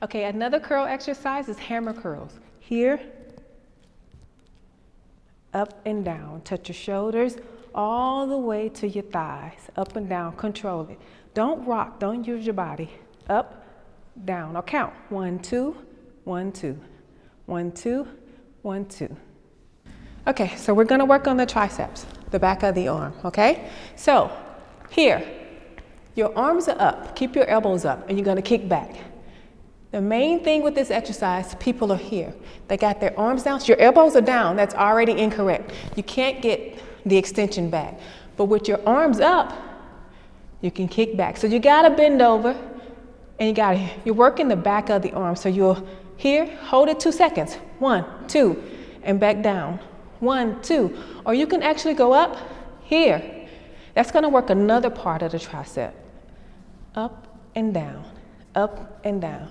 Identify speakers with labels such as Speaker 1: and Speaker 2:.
Speaker 1: Okay, another curl exercise is hammer curls. Here, up and down. Touch your shoulders all the way to your thighs. Up and down, control it. Don't rock, don't use your body. Up, down. I'll count. 1, 2, 1, 2. 1, 2, 1, 2. Okay, so we're gonna work on the triceps, the back of the arm, okay? So, here, your arms are up. Keep your elbows up, and you're gonna kick back. The main thing with this exercise, people are here. They got their arms down. So your elbows are down. That's already incorrect. You can't get the extension back. But with your arms up, you can kick back. So you gotta bend over, and you're working the back of the arm. So you'll here, hold it 2 seconds. 1, 2, and back down. 1, 2. Or you can actually go up here. That's gonna work another part of the tricep. Up and down, up and down.